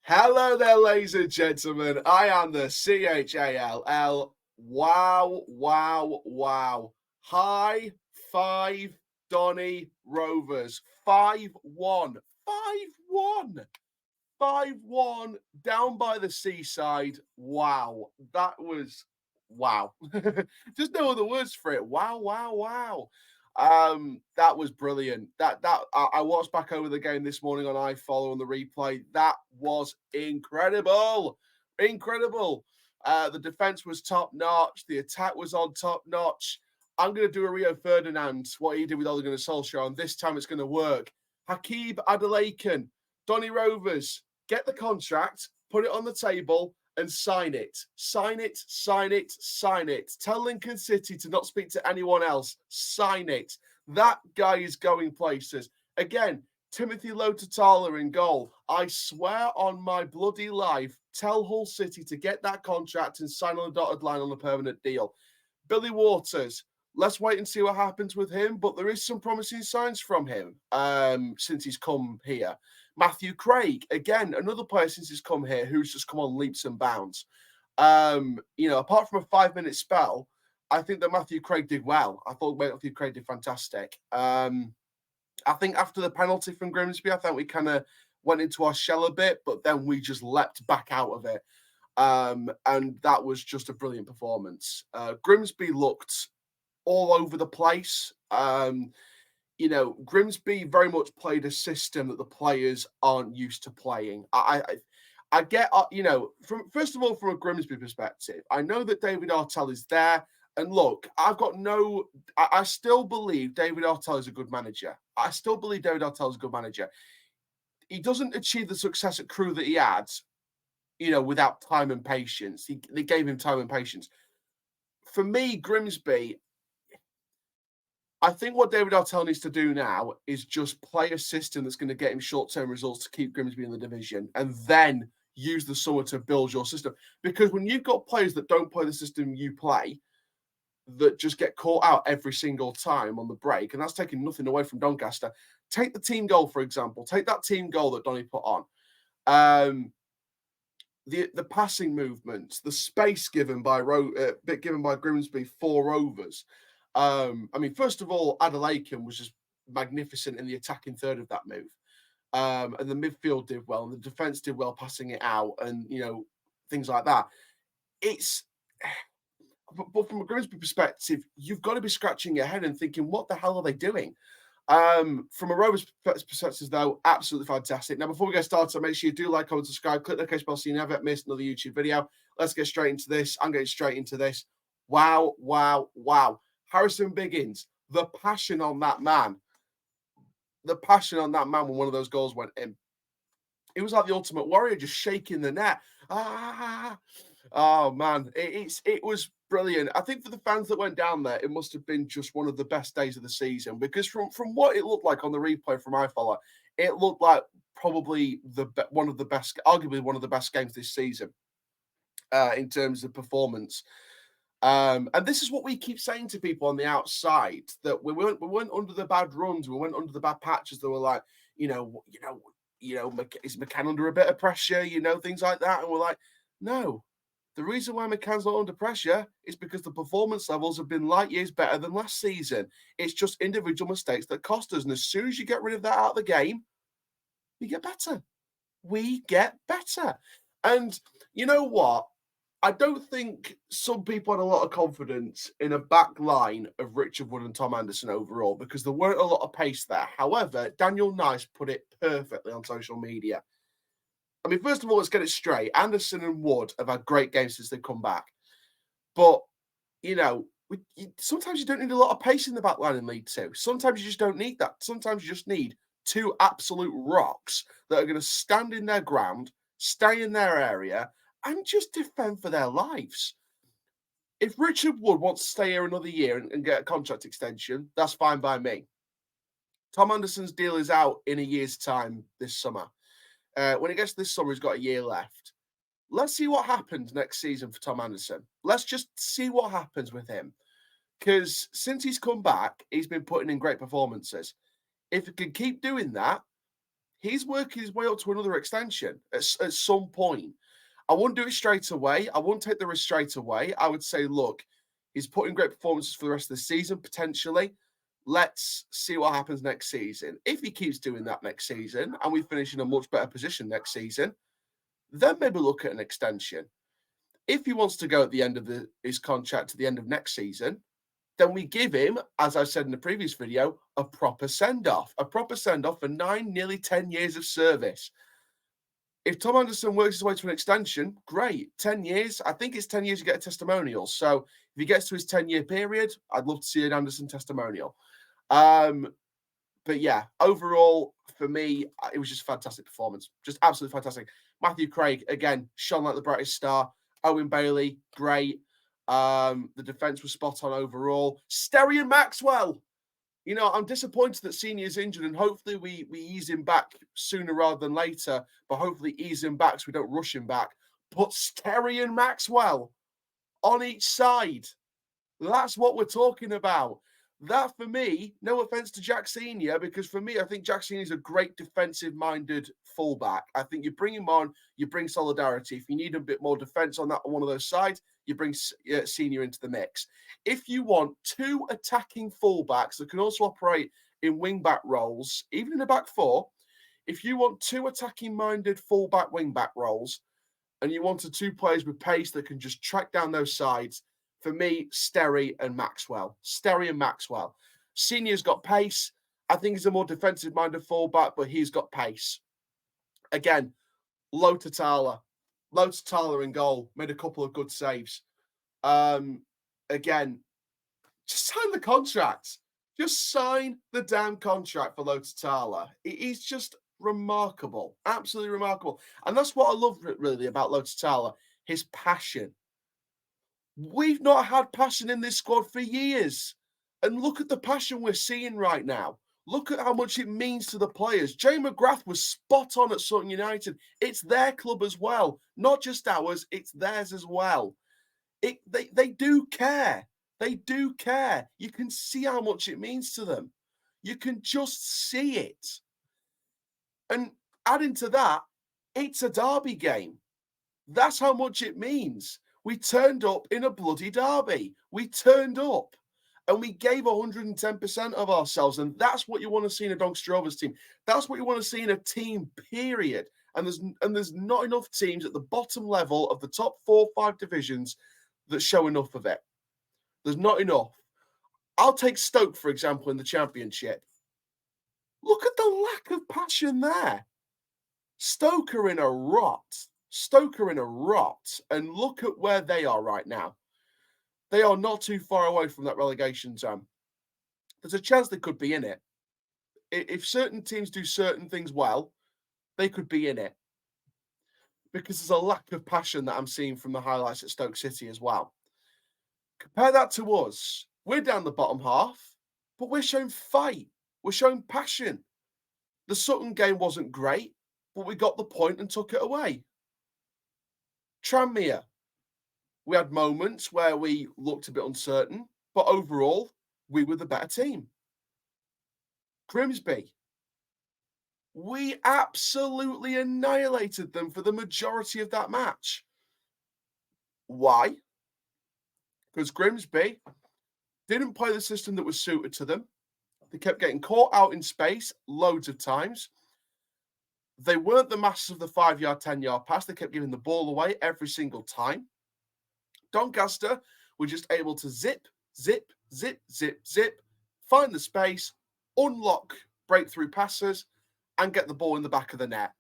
Hello there, ladies and gentlemen. I am the CHALL. Wow, wow, wow. High five, Donny Rovers. 5-1. 5-1. 5-1 down by the seaside. Wow. That was wow. Just no other words for it. Wow, wow, wow. That was brilliant. I watched back over the game this morning on iFollow on the replay. That was incredible. Incredible. The defense was top notch. The attack was on top notch. I'm going to do a Rio Ferdinand, what he did with Ole Gunnar Solskjaer, and this time it's going to work. Hakeem ADELAKUN, Donny Rovers, get the contract, put it on the table, and sign it. Sign it, sign it, sign it. Tell Lincoln City to not speak to anyone else. Sign it. That guy is going places. Again, Timothy LO-TUTALA in goal. I swear on my bloody life, tell Hull City to get that contract and sign on the dotted line on a permanent deal. Billy Waters, let's wait and see what happens with him, but there is some promising signs from him since he's come here. Matthew Craig, again, another player since he's come here who's just come on leaps and bounds. Apart from a 5-minute spell, I think that Matthew Craig did well. I thought Matthew Craig did fantastic. I think after the penalty from Grimsby, I think we kind of went into our shell a bit, but then we just leapt back out of it. And that was just a brilliant performance. Grimsby looked all over the place. Grimsby very much played a system that the players aren't used to playing. I get, first of all, from a Grimsby perspective, I know that David Artell is there. And look, I still believe David Artell is a good manager. I still believe David Artell is a good manager. He doesn't achieve the success at Crewe that he had, without time and patience. They gave him time and patience. For me, Grimsby, I think what David Artell needs to do now is just play a system that's going to get him short-term results to keep Grimsby in the division, and then use the summer to build your system. Because when you've got players that don't play the system you play, that just get caught out every single time on the break, and that's taking nothing away from Doncaster. Take the team goal, for example. Take that team goal that Donny put on. The passing movements, the space given by Grimsby for Rovers. First of all, ADELAKUN was just magnificent in the attacking third of that move. And the midfield did well, and the defense did well passing it out, and things like that. But from a Grimsby perspective, you've got to be scratching your head and thinking, what the hell are they doing? From a Rovers perspective, though, absolutely fantastic. Now, before we get started, make sure you do like, comment, subscribe, click the notification bell so you never miss another YouTube video. Let's get straight into this. I'm getting straight into this. Wow, wow, wow. Harrison Biggins, the passion on that man. The passion on that man when one of those goals went in. It was like the Ultimate Warrior just shaking the net. Oh, man. It was brilliant. I think for the fans that went down there, it must have been just one of the best days of the season, because from what it looked like on the replay from iFollow, it looked like probably arguably one of the best games this season in terms of performance. And this is what we keep saying to people on the outside, that we weren't under the bad runs, we went under the bad patches that were like, is McCann under a bit of pressure, things like that. And we're like, no. The reason why McCann's not under pressure is because the performance levels have been light years better than last season. It's just individual mistakes that cost us. And as soon as you get rid of that out of the game, we get better. We get better. And you know what? I don't think some people had a lot of confidence in a back line of Richard Wood and Tom Anderson overall, because there weren't a lot of pace there. However, Daniel Nice put it perfectly on social media. First of all, let's get it straight. Anderson and Wood have had great games since they've come back. But, sometimes you don't need a lot of pace in the back line in League Two. Sometimes you just don't need that. Sometimes you just need two absolute rocks that are going to stand in their ground, stay in their area, and just defend for their lives. If Richard Wood wants to stay here another year and get a contract extension, that's fine by me. Tom Anderson's deal is out in a year's time this summer. When it gets to this summer, he's got a year left. Let's see what happens next season for Tom Anderson. Let's just see what happens with him. Because since he's come back, he's been putting in great performances. If he can keep doing that, he's working his way up to another extension at some point. I wouldn't do it straight away. I wouldn't take the risk straight away. I would say, look, he's putting great performances for the rest of the season, potentially. Let's see what happens next season. If he keeps doing that next season and we finish in a much better position next season, then maybe look at an extension. If he wants to go at the end of his contract to the end of next season, then we give him, as I said in the previous video, a proper send-off for 9, nearly 10 years of service. If Tom Anderson works his way to an extension, great. 10 years, I think it's 10 years you get a testimonial. So if he gets to his 10-year period, I'd love to see an Anderson testimonial. But yeah, overall, for me, it was just a fantastic performance. Just absolutely fantastic. Matthew Craig, again, shone like the brightest star. Owen Bailey, great. The defense was spot on overall. Sterry Maxwell. You know, I'm disappointed that Senior's injured, and hopefully we ease him back sooner rather than later, but hopefully ease him back so we don't rush him back. Put Sterry and Maxwell on each side. That's what we're talking about. That, for me, no offense to Jack Senior, because for me, I think Jack Senior is a great defensive-minded fullback. I think you bring him on, you bring solidarity. If you need a bit more defense on that on one of those sides, you bring Senior into the mix. If you want two attacking fullbacks that can also operate in wing-back roles, even in a back four, if you want two attacking-minded fullback wing-back roles, and you wanted two players with pace that can just track down those sides, for me, Sterry and Maxwell. Sterry and Maxwell. Senior's got pace. I think he's a more defensive-minded fullback, but he's got pace. Again, LO-TUTALA. LO-TUTALA in goal. Made a couple of good saves. Again, just sign the contract. Just sign the damn contract for LO-TUTALA. He's just remarkable. Absolutely remarkable. And that's what I love really about LO-TUTALA. His passion. We've not had passion in this squad for years. And look at the passion we're seeing right now. Look at how much it means to the players. Jay McGrath was spot on at Sutton United. It's their club as well. Not just ours, it's theirs as well. They do care. They do care. You can see how much it means to them. You can just see it. And adding to that, it's a derby game. That's how much it means. We turned up in a bloody derby. We turned up and we gave 110% of ourselves. And that's what you want to see in a Doncaster Rovers team. That's what you want to see in a team, period. And there's not enough teams at the bottom level of the top 4 or 5 divisions that show enough of it. There's not enough. I'll take Stoke, for example, in the Championship. Look at the lack of passion there. Stoke are in a rot. And look at where they are right now. They are not too far away from that relegation zone. There's a chance they could be in it. If certain teams do certain things well, they could be in it. Because there's a lack of passion that I'm seeing from the highlights at Stoke City as well. Compare that to us. We're down the bottom half, but we're showing fight. We're showing passion. The Sutton game wasn't great, but we got the point and took it away. Tranmere, we had moments where we looked a bit uncertain, but overall, we were the better team. Grimsby, we absolutely annihilated them for the majority of that match. Why? Because Grimsby didn't play the system that was suited to them. They kept getting caught out in space loads of times. They weren't the masters of the 5-yard, 10-yard pass. They kept giving the ball away every single time. Doncaster were just able to zip, find the space, unlock breakthrough passes, and get the ball in the back of the net.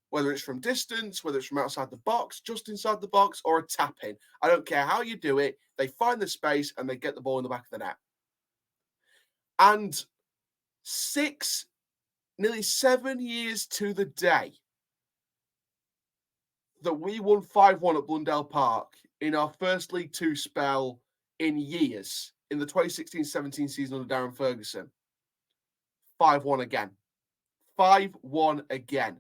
Whether it's from distance, whether it's from outside the box, just inside the box, or a tap-in. I don't care how you do it. They find the space and they get the ball in the back of the net. And nearly 7 years to the day that we won 5-1 at Blundell Park in our first League Two spell in years, in the 2016-17 season under Darren Ferguson. 5-1 again. 5-1 again.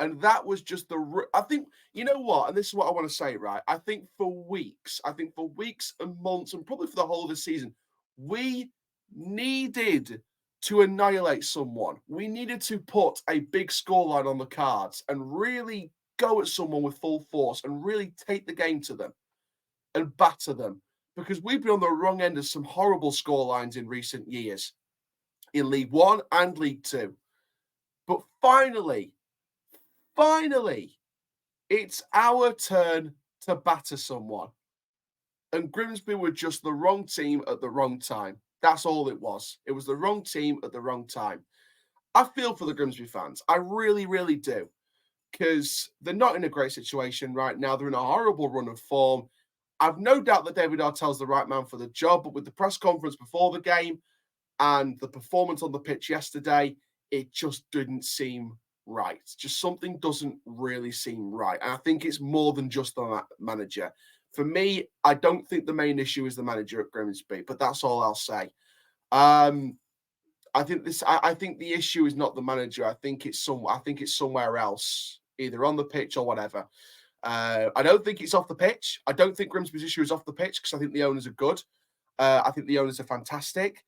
And that was just I think, you know what? And this is what I want to say, right? I think for weeks and months, and probably for the whole of the season, we needed to annihilate someone. We needed to put a big scoreline on the cards and really go at someone with full force and really take the game to them and batter them, because we've been on the wrong end of some horrible scorelines in recent years in League One and League Two. But finally, it's our turn to batter someone. And Grimsby were just the wrong team at the wrong time. That's all it was. It was the wrong team at the wrong time. I feel for the Grimsby fans. I really, really do. Because they're not in a great situation right now. They're in a horrible run of form. I've no doubt that David Artell's the right man for the job, but with the press conference before the game and the performance on the pitch yesterday, it just didn't seem right. Just something doesn't really seem right. And I think it's more than just the manager. For me, I don't think the main issue is the manager at Grimsby, but that's all I'll say. I think the issue is not the manager. I think it's somewhere else, either on the pitch or whatever. I don't think it's off the pitch. I don't think Grimsby's issue is off the pitch, because I think the owners are good. I think the owners are fantastic.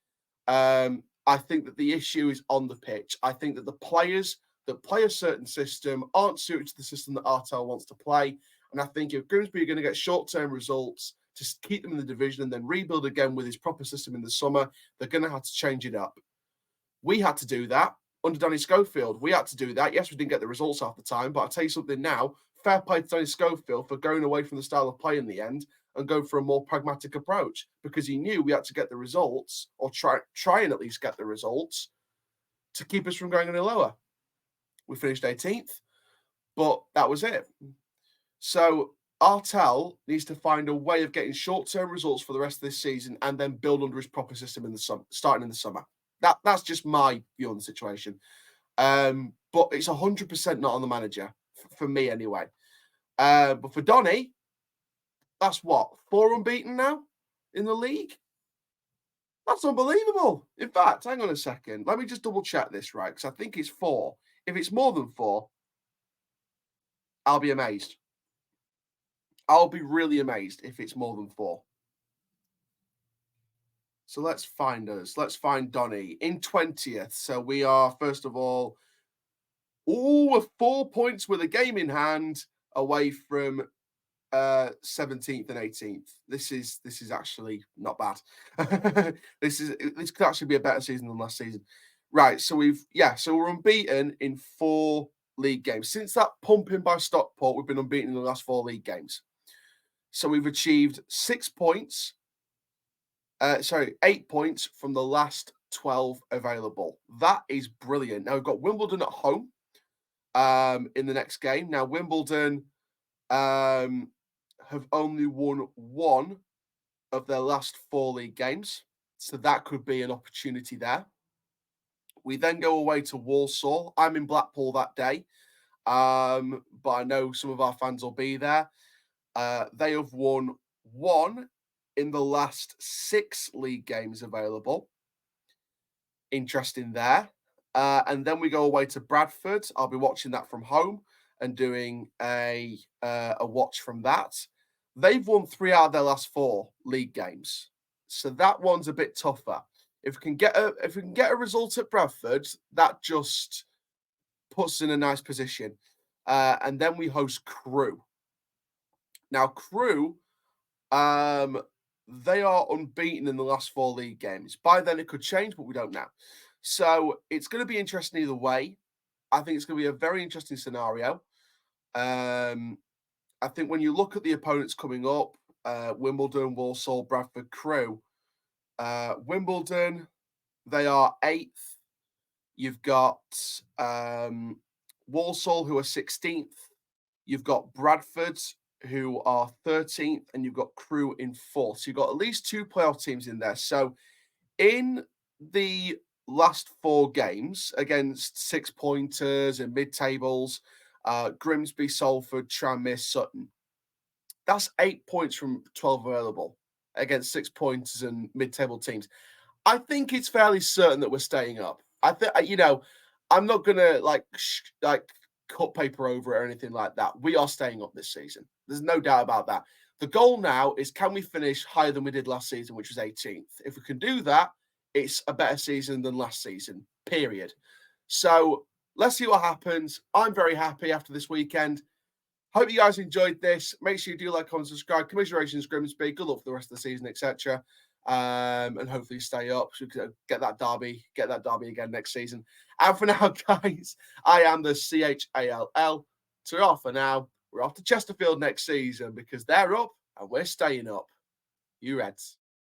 I think that the issue is on the pitch. I think that the players that play a certain system aren't suited to the system that Artell wants to play. And I think if Grimsby are going to get short-term results to keep them in the division and then rebuild again with his proper system in the summer, they're going to have to change it up. We had to do that under Danny Schofield. We had to do that. Yes, we didn't get the results half the time, but I'll tell you something now. Fair play to Danny Schofield for going away from the style of play in the end and going for a more pragmatic approach, because he knew we had to get the results, or try and at least get the results, to keep us from going any lower. We finished 18th, but that was it. So Artell needs to find a way of getting short-term results for the rest of this season and then build under his proper system in the summer, starting in the summer. That's just my view on the situation. But it's 100% not on the manager, for me anyway. But for Donny, that's what, 4 unbeaten now in the league? That's unbelievable. In fact, hang on a second. Let me just double check this, right? Because I think it's 4. If it's more than 4, I'll be amazed. I'll be really amazed if it's more than 4. So let's find us. Let's find Donny in 20th. So we are, first of all, 4 points with a game in hand away from 17th and 18th. This is actually not bad. This could actually be a better season than last season. Right. So we're unbeaten in 4 league games. Since that pumping by Stockport, we've been unbeaten in the last 4 league games. So we've achieved 6 points. 8 points from the last 12 available. That is brilliant. Now we've got Wimbledon at home in the next game. Now Wimbledon have only won 1 of their last 4 league games, so that could be an opportunity there. We then go away to Walsall. I'm in Blackpool that day, but I know some of our fans will be there. They have won 1 in the last 6 league games available. Interesting there. And then we go away to Bradford. I'll be watching that from home and doing a watch from that. They've won 3 out of their last 4 league games, so that one's a bit tougher. If we can get a result at Bradford, that just puts us in a nice position. And then we host Crewe. Now Crewe, they are unbeaten in the last 4 league games. By then it could change, but we don't know. So it's going to be interesting either way. I think it's going to be a very interesting scenario. I think when you look at the opponents coming up, Wimbledon, Walsall, Bradford, Crewe, Wimbledon, they are 8th. You've got Walsall, who are 16th. You've got Bradford, who are 13th, and you've got Crewe in 4th. So you've got at least 2 playoff teams in there. So in the last 4 games against 6-pointers and mid-tables, Grimsby, Salford, Tranmere, Sutton, that's 8 points from 12 available against 6-pointers and mid-table teams. I think it's fairly certain that we're staying up. I think, I'm not going to like cut paper over it or anything like that. We are staying up this season. There's no doubt about that. The goal now is, can we finish higher than we did last season, which was 18th? If we can do that, it's a better season than last season, period. So let's see what happens. I'm very happy after this weekend. Hope you guys enjoyed this. Make sure you do like, comment, subscribe. Commiserations, Grimsby. Good luck for the rest of the season, etc. And hopefully stay up so we can get that derby again next season. And for now, guys, I am the CHALL. So we're off for now. We're off to Chesterfield next season because they're up and we're staying up. You Reds.